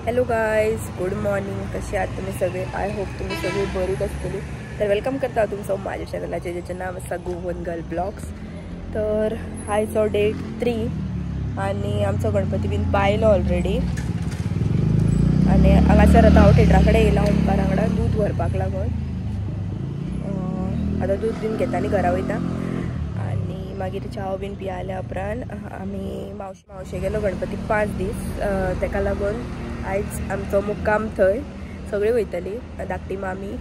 Hello guys, good morning. कसे आहात तुम्ही सगळे? आय होप तुम्ही सगळे बरीच असतली. तर वेलकम करता तुमचं माझ्या चॅनलाचे ज्याचं नाव आसा गोवन गर्ल ब्लॉग्स. तर आयचो डे 3 आणि आमचो गणपती बीन पायलो ऑलरेडी. आणि हांगासर आतां हांव थिएटरा कडेन येयला ओमकार वांगडा दूध व्हरपाक लागून. आतां दूध बीन घेता आनी घरा वयता आनी मागीर चाव बीन पियाल्या उपरांत आमी मावशे गेलो गणपतीक 5 दीस. तेका लागून आयज आमचो मुक्काम थंय. सगळीं वयतली, धाकटी मामी,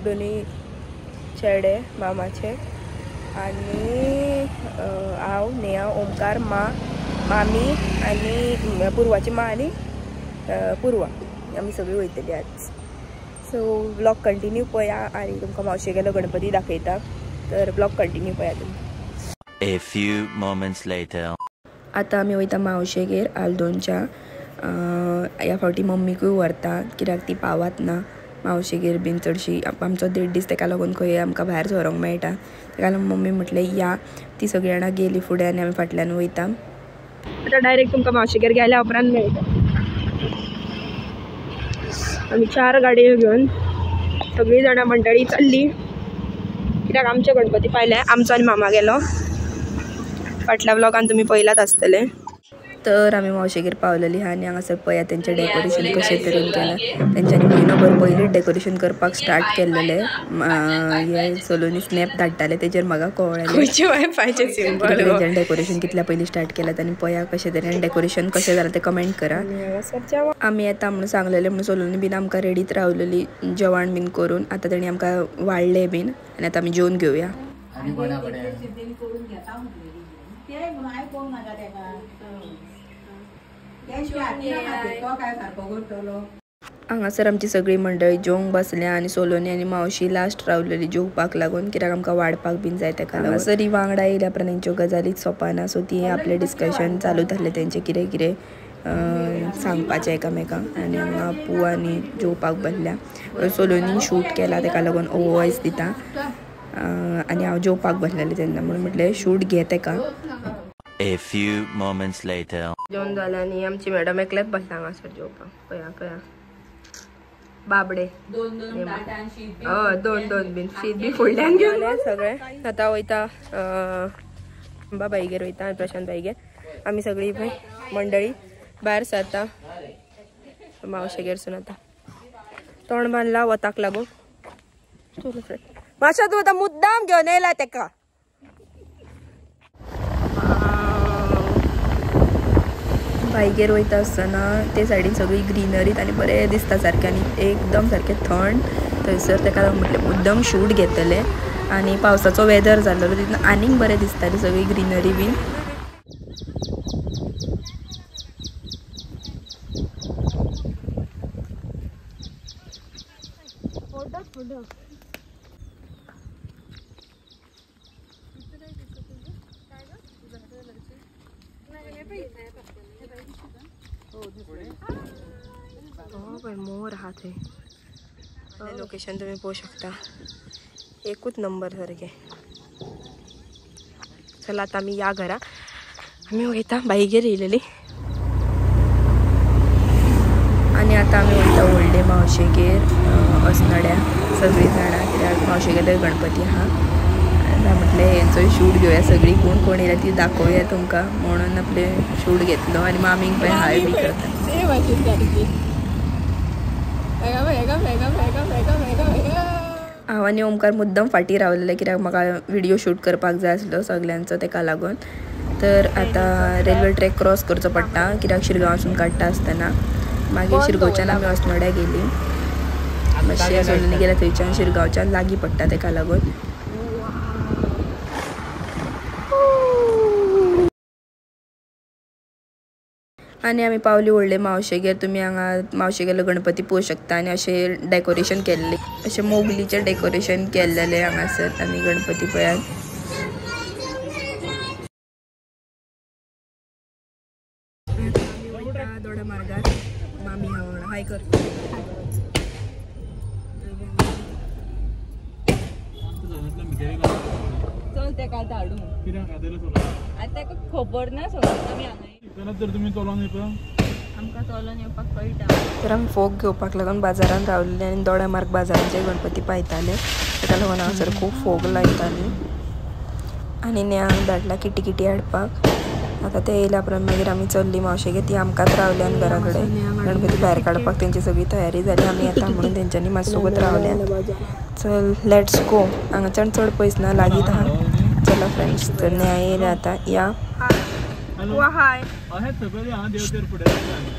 दोनी चेडे मामाचे आनी हांव, नेहा, ओमकार, मामी आनी पुर्वाची मा आनी पुर्वा, आमी सगळीं वयतली आज. सो ब्लॉग कंटिन्यू पळया आनी तुमकां मावशे गेलो गणपती दाखयता. तर ब्लॉग कंटिन्यू पळया तुमी. A few moments later. आतां आमी वयता मावशेगेर आलदोनच्या. ह्या फावटी मम्मीकूय व्हरता कित्याक ती पावत ना मावशेगेर बीन चडशी. आमचो 1.5 दीस तेका लागून खंय आमकां भायर सरोंक मेळटा. तेका लागून मम्मी म्हटलें या. ती सगळीं जाणां गेली फुडें आनी आमी फाटल्यान वयता. आतां डायरेक्ट तुमकां मावशेगेर गेल्या उपरांत मेळटा. आमी 4 गाडयो घेवन सगळीं जाणां मंडळी चल्ली कित्याक आमचे गणपती पायले. आमचो आनी मामा गेलो. फाटल्या व्लॉगान तुमी पळयलात आसतले. तर आमी मावशेगेर पावलेली आहा आनी हांगासर पळया तेंचें डेकोरेशन कशे तरेन केलां. तेंच्यांनी म्हयनोभर पयलींच डेकोरेशन करपाक स्टार्ट केल्लेलें. हे सलोनी स्नॅप धाडटाले, तेजेर म्हाका कळ्ळें तेंच्यांनी डेकोरेशन कितल्या पयलीं स्टार्ट केलां. आनी पळया कशे तरेन डेकोरेशन कशें जालां तें कमेंट करा. आमी येता म्हणून सांगलेलें म्हणून सलोनी बीन आमकां रेडीत रावलेली जेवण बीन करून. आतां तेणी आमकां वाडलें बीन आनी आतां आमी जेवन घेवया. हांगासर आमची सगळी मंडळी जेवंक बसल्या आनी सलोनी आनी मावशी लास्ट रावलेली जेवपाक लागून कित्याक आमकां वाडपाक बीन जाय तेका लागून. हांगासर वांगडा येयल्या उपरांत तेंच्यो गजालीच सोंपना. सो ती आपलें डिस्कशन चालू जालें तेंचें कितें कितें सांगपाचें एकामेकांक. आनी हांगा पू आनी जेवपाक बसल्या. सलोनी शूट केला तेका लागून वॉयस दिता आनी हांव जेवपाक बसलेलें तेन्ना म्हणून म्हटलें शूट घे तेका. A few moments later. जेवण जालें आनी आमची मॅडम एकलेच बसला हांगासर जेवपाक. पळया बाबडे दोन बीन शीत बी फुडल्यान घेवन सगळे. आतां वयता बाईगेर वयता आनी प्रशांत बाईगेर. आमी सगळीं पळय मंडळी भायर सरता मावशेगेरसून. आतां तोंड बांदला वताक लागून. मातशें तूं आतां मुद्दाम घेवन येयला तेका. बाईगेर वयता आसतना ते सायडीन सगळी ग्रीनरीत आनी बरें दिसता सारकें आनी एकदम सारकें थंड थंयसर. तेका लागून म्हटलें मुद्दम शूट घेतलें आनी पावसाचो वेदर जाल्लो तितून आनीक बरें दिसताली सगळी ग्रीनरी बीन. मोर आहा थंय. लोकेशन तुम्ही पळोवंक शकता. एकूच नंबर सारकें. चला आतां आमी या घरा. आमी वयता बाईगेर येयलेली आनी आतां आमी वयता व्हडले मावशेगेर असनड्या सगळीं जाणां कित्याक मावशेगेर गणपती आहा. आतां म्हटलें हेंचोय शूट घेवया. सगळीं कोण कोण येयल्या ती दाखोवया तुमकां म्हणून आपलें शूट घेतलो आनी मामीक पळय हाय बी करता. हांव आनी ओमकार मुद्दम फाटीं रावलेले कित्याक म्हाका व्हिडियो शूट करपाक जाय आसलो सगल्यांचो तेका लागून. तर आतां रेल्वे ट्रॅक क्रॉस करचो पडटा कित्याक शिरगांवसून काडटा आसतना. मागीर शिरगांवच्यान आमी वसनड्या गेली. मातशें सलोनी गेल्या थंयच्यान शिरगांवच्यान लागीं पडटा तेका लागून. आनी आमी पावली व्हडले मावशेगेर. तुमी हांगा मावशेगेलो गणपती पळोवंक शकता आनी अशें डेकोरेशन केल्लें, अशें मोगलीचें डेकोरेशन केल्लेलें हांगासर. आनी गणपती पळयात. दोड्या मार्गार मामी हांव वांगडा हाय कर. चल ते काय धाडू कित्याक आतां खबर ना सगळ्यांना. आमी हांगा तर तुम्ही चलोन येता तर आम्ही फोग घेवपाक लागून बाजारात रावलेले आनी दोड्या मार्ग बाजारांचे गणपती पायताले ताका लागून हांगासर खूब फोग लायताली आनी नेहाक धाडला किटी किटी हाडपाक. आतां ते येयल्या उपरांत मागीर आमी चल्ली मावशेगे ती आमकांच रावल्यान घरा कडेन गणपती भायर काडपाक तेंची सगळी तयारी जाली. आमी येता म्हणून तेंच्यांनी मातसोगत रावल्या. चल लेट्स गो. हांगाच्यान चड पयस ना लागीत आहा. चला फ्रेंड्स तर नेहा येयल्या आतां या. हाय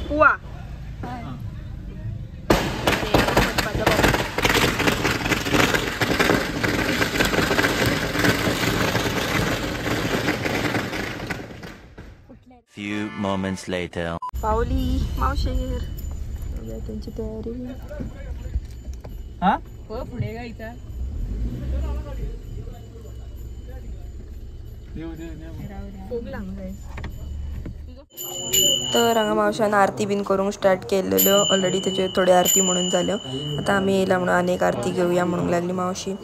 पुवा Few moments later. पावली मावशेर त्यांची तयारी. हा हो पुढे गायचा तर हांगा मावशान आरती बीन करूंक स्टार्ट केल्ल्यो. ऑलरेडी तेचे थोड्यो आरती म्हणून जाल्यो. आतां आमी येयला म्हणून आनीक आरती घेवया म्हणूंक लागली मावशी.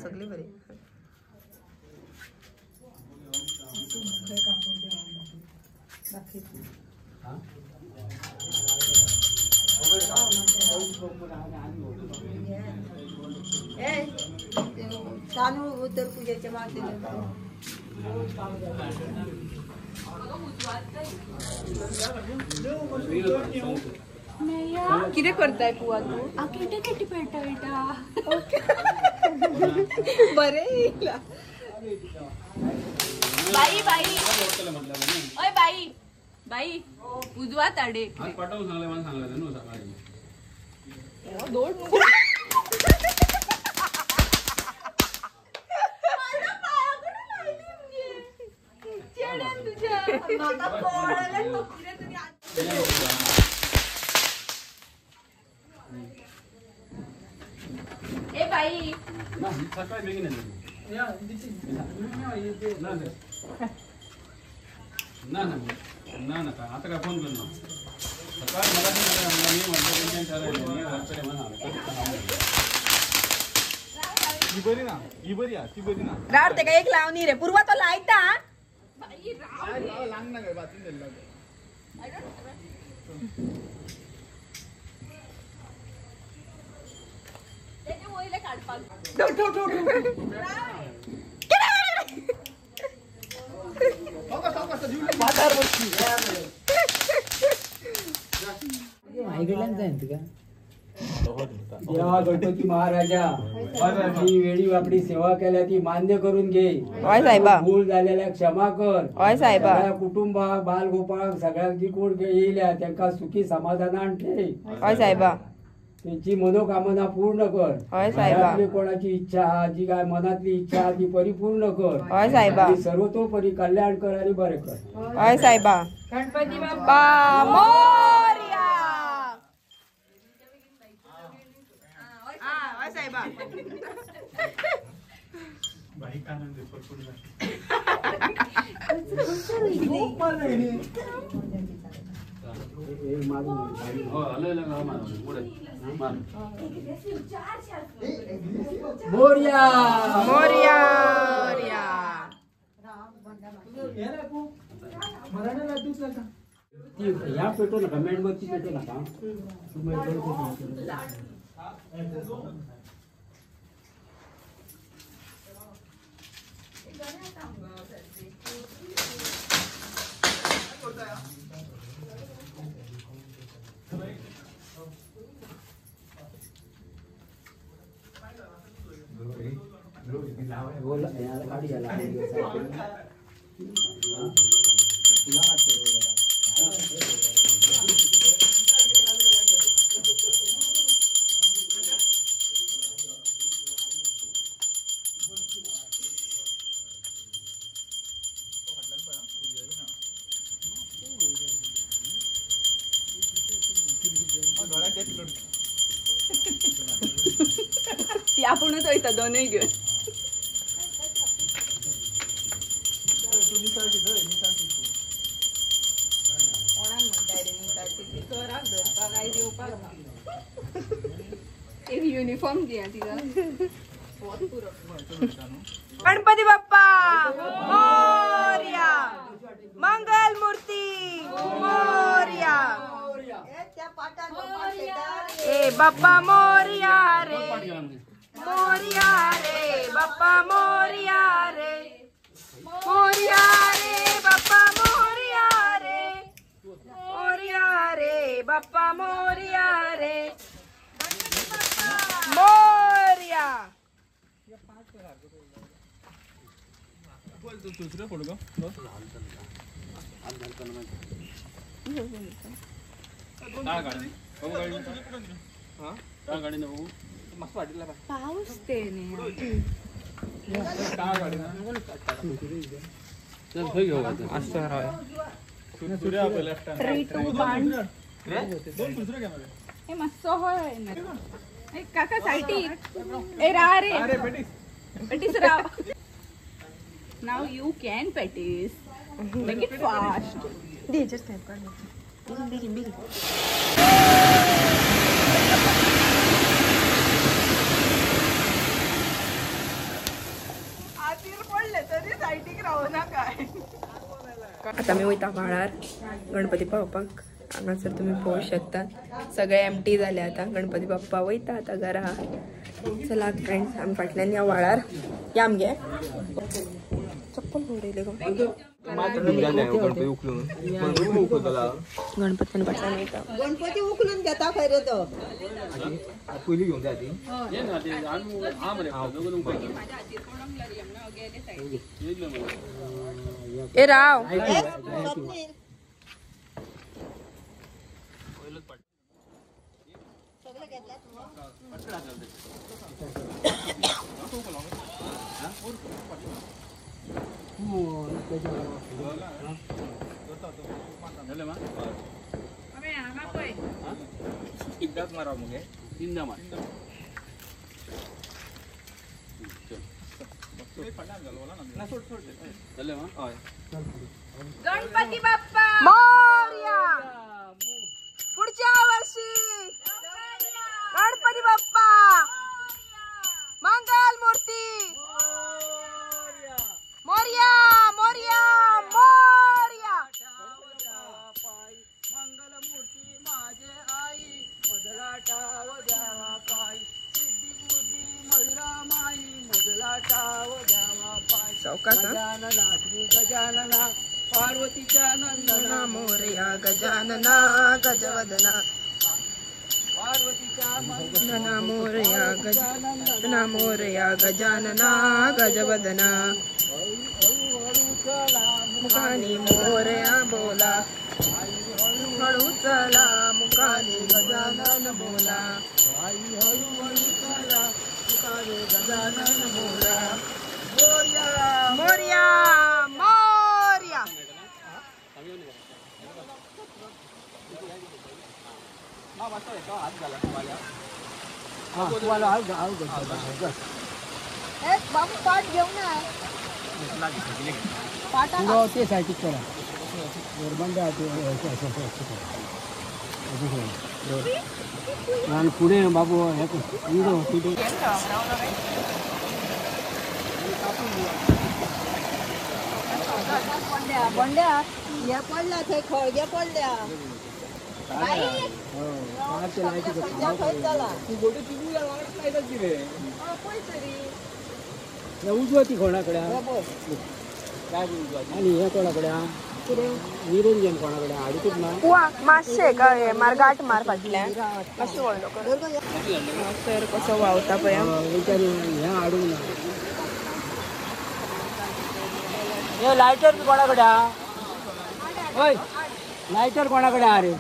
सगळी बरी उत्तर पूजेच्या मागे किती करताय पुवा तू? किती किती पेटा बेटा बरे बाई बाई ओय बाई बाई उजवा ताडे पाठवून सांगले मला सांगलं ना सकाळी दोन ए बाई ना सकाळी बेगीन ना ना ना ना काय आता काय फोन कर ना सकाळी मला मी म्हटलं ठरवलं ही बरी ना ही बरी आहे ती बरी ना राड ते काय एक लावणी रे पूर्वा तो लायता लागणार काय बातमी दिला देवा गणपती महाराजा ही वेळी आपली सेवा केल्या ती मान्य करून घे. होय साहेबा. भूल झालेल्या क्षमा कर. होय साहेबा. सगळ्या कुटुंबाक बाल गोपाळाक सगळ्याक जी कोण येयल्या त्यांका सुखी समाधानान ठेव. होय साहेबा. त्यांची मनोकामना पूर्ण कर. होय साहेबा. आपली कोणाची इच्छा हा जी काय मनातली इच्छा हा ती परिपूर्ण कर. होय साहेबा. आणि सर्वतोपरी कल्याण कर आणि बरे कर. होय साहेबा. गणपती बाप्पा मोरया. होय साहेबा. बाई कानून दे पटपट हो आलोय ना मार पुढे मार मोरया मोरया. या पेटो नका मेणबत्ती पेटो नका. ती आपणच वयता दोनूय घेऊन कोणाक म्हणताय रे निसाची चोराक धरपाक काय येवपाक ना एक युनिफॉर्म दिया तिका गणपती बाप्पा मोरया, मंगल मूर्ती मोरया, ए बाप्पा मोरया रे, मोरया रे बाप्पा मोरया रे, मोरया रे बाप्पा मोरया रे, मोरया रे बाप्पा मोरया रे, मोरया. दुसरं फोटो का गाडी गाडी नको मस्त वाटला पाऊस ते नाही हे मस्त होय काका साईटी ए रा रे पेटीस राव नाव यू कॅन पेटीस make it fast they just type कर बिगिन बिगिन आता मी वयता व्हाळार गणपती पावपाक. हांगासर तुम्ही पळोवंक शकता सगळे एम्प्टी जाले आता. गणपती बाप्पा वयता आता घरा. चला फ्रेंड्स आमी फाटल्यान या व्हाळार या आमगे चप्पल उडयले गो गणपतीन फाटल्यान वयता. गणपती उकलून घेता खंय रे तो पयली घेऊन जाय ती ए राव गणपती बाप्पा मोरया. पुढच्या वर्षी गणपती बाप्पा मंगल मूर्ती मोरया मोरया मोरया. मंगल मूर्ती माझे आई मधला टाव द्यावा पाय सिद्धी बुद्धी मधुरा माई मधला टाव द्यावा पाय चौकात गजानना श्री गजानना पार्वतीच्या नंदना मोरया गजानना गजवदना पार्वतीच्या नना मोरया गजानना मोरया गजानना गजवदना मुखानी मोरया बोला हळू चला मुखानी गजानन बोला गजानन बोला मोरया मोरया. बाबू पाठ घेऊन ते साठी करा आणि पुढे बाबू बंड्या हे पडल्या थंय खळगे पडल्या उजवा ती कोणाकडे आणि हे कोणाकडे निरंजन कोणाकडे हाडूच ना मातशे का मार्गाट मार फाटल्यान मातशें व्हडलो कर. सर कसो व्हांवता पळय हे हाडूंक ना हे लायटर बी कोणाकडे हा होय लायटर कोणाकडे हा रे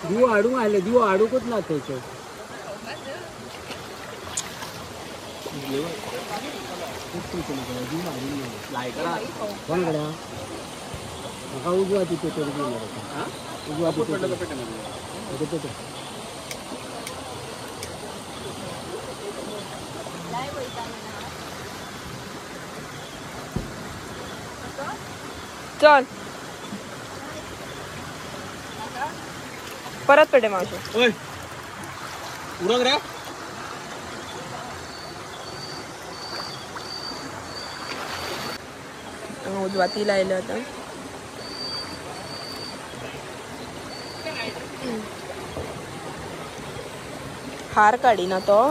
दिवो हाडूंक आले दिवो हाडूकूच ना थंयसर कोणाकडे हा म्हाका उजवा ती पेपर उजवा ती पेपर चल परत पेटे मावशी उरक रे उजवाती लायलं आता हार काढी ना तो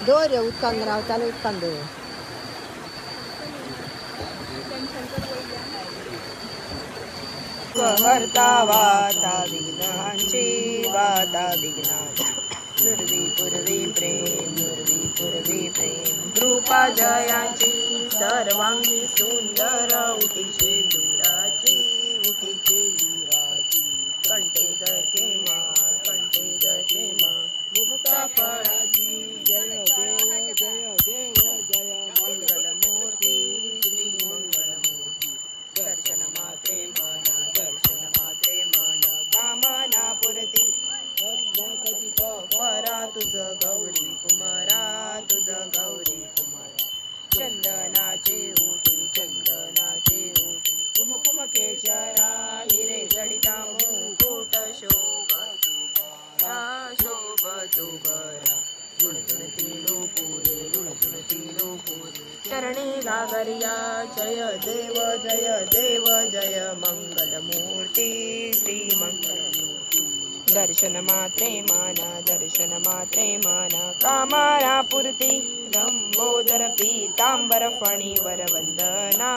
दोर उदकान रावताले उदकान दोर हरता वाता विघ्नांची वाता विघ्नांची दुर्वी पूर्वी प्रेम कृपा जयाची सर्वांगी सुंदर उठी शेंदुराची कंठे जके मा मुक्ता फळाची जय देव मंगलमूर्ती श्री मंगलमूर्ती दर्शन मात्रे मन कामना पुरती परा तुझ गौरी कुमारा चंदनाचे ओटी कुमकुम केशरा हिरे जडिता मुकुट शोभा तुगरा गुणगुणती पुरे चरणी गागरिया जय देव जय मंगलमूर्ती श्री मंगलमूर्ती दर्शन मात्रे मान कामना पूर्ती लंबोदर पीतांबर फणीवर वंदना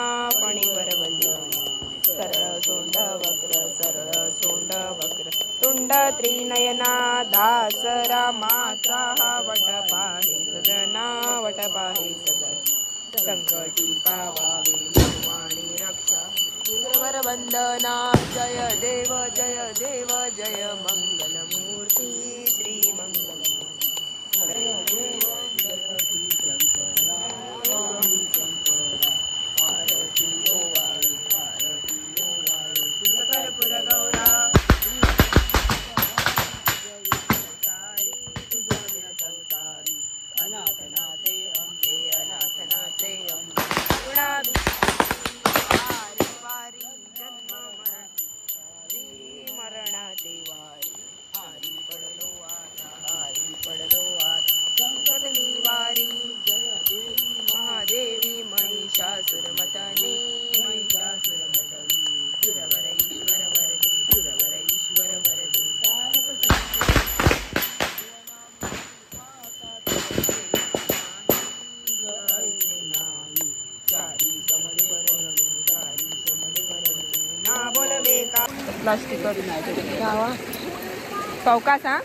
सरळ सोंड वक्र तुंड त्रिनयना दासरा माचा वट पाहे सदन संकटी पावावे मनुवाणी रक्षा वर वंदना जय देव जय मंगलमूर्ती श्री मंगलमूर्ती कर्पूर गौरा अनाथनाथे वारी जन्म मरणाते वारी हारी पडलो आता संकटनी वारी महादेवी महिषासुरमतनी सुरवर ईश्वर वरदे प्लास्टिक चौकास हा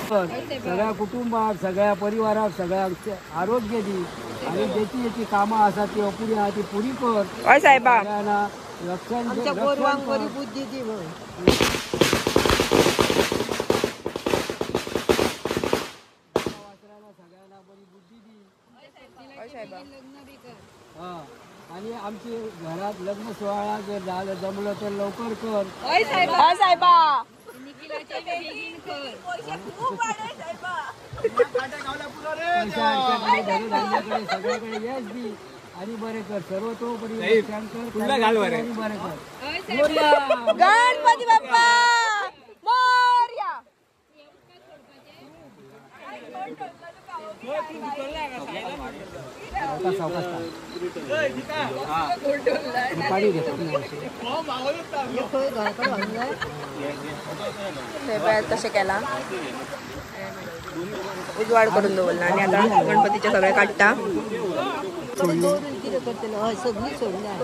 सगळ्या कुटुंबाक सगळ्या परिवाराक सगळ्या आरोग्य दी आणि ज्याची कामां आसा ती अपुरी आहा ती पुरी कर हय साहेबा आमच्या गोरवांक बरी बुद्धी दी म्हण सगळ्यांना बरी बुद्धी दी हय साहेबा आणि आमची घरात लग्न सोहळा जर झालं जमलं तर लवकर कर हय साहेबा सगळ्याकडे यश दी आणि बरे कर सर्वतोपरी बरे कर गणपती बाप्पा मोरया. तसे केला उजवाड करून दवरला आणि आता गणपतीचे सगळे काढता. सगळी सोडल्या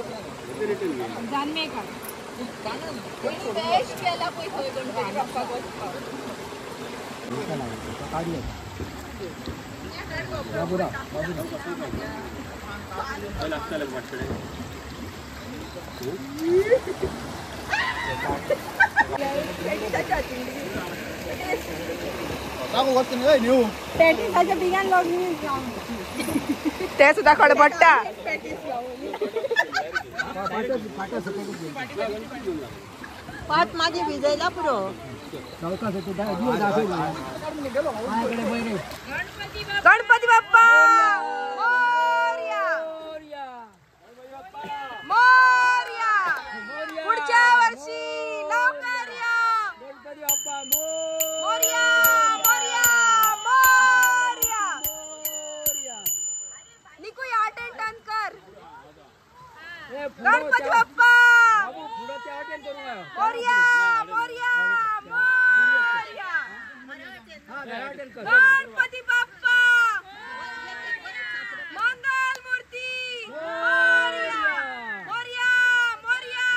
ते सुद्धा खडबडता. पाच माझे भिजायला पुरो गणपती बाप्पा मोरया. मोरया. पुढच्या वर्षी लवकर या. मोरया मोरया मोरया. निकूया अटेंडन कर. गणपती बाप्पा मोरया मोरया मोरया. गणपती बाप्पा मंगल मूर्ती मोरया मोरया मोरया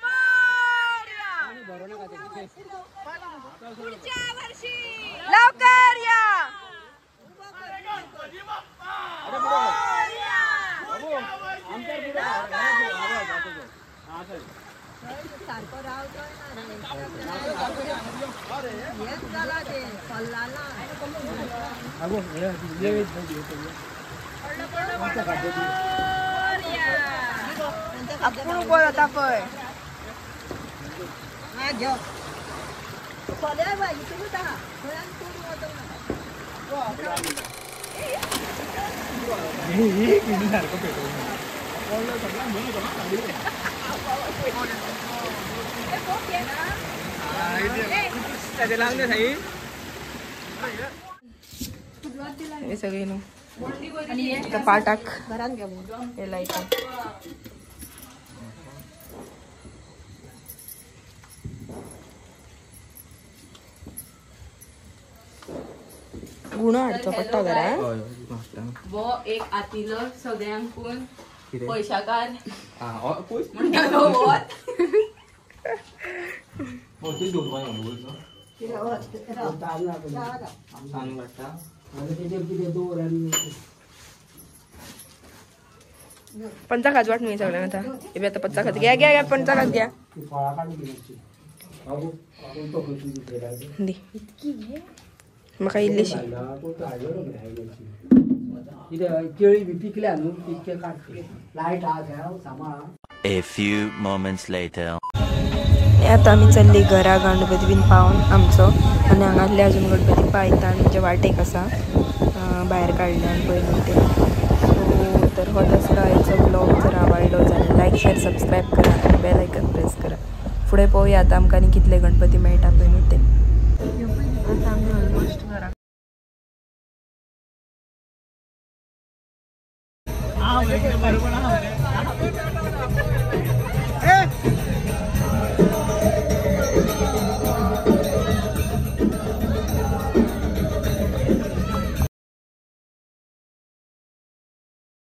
मोरया. पुढच्या वर्षी लवकर या. सारखं रावतोय झाला ते पल्लाला आपण बोलत आपण पल्या बाई तुम्ही दहा हे सगळे नु पाटाक घरान घ्या याला इथं गुण हाडचो पडटा घरा. वो एक आतिलो सगळ्यांकून पैशाकार पंचा खाज वाट नाही सगळ्यांना आता. हे आता पंचा खात घ्या घ्या घ्या पंचा खात घ्या. म्हाका इल्लीशी A few moments later. आता आम्ही चल्ली घरा. गणपती बीन पावून आमचो आणि हांगातले अजून गणपती पायता म्हणजे वाटेक आसा भायर काडल्यान पयलीं ते. सो तर हो दसरा आयचो ब्लॉग जर आवडलो जाल्यार लायक शेअर सबस्क्राईब करा आणि बेल आयकन प्रेस करा. फुडें पळोवया आतां आमकां आनी कितले गणपती मेळटा पळय न्हू ते. आतां आमी ऑलमोस्ट घरा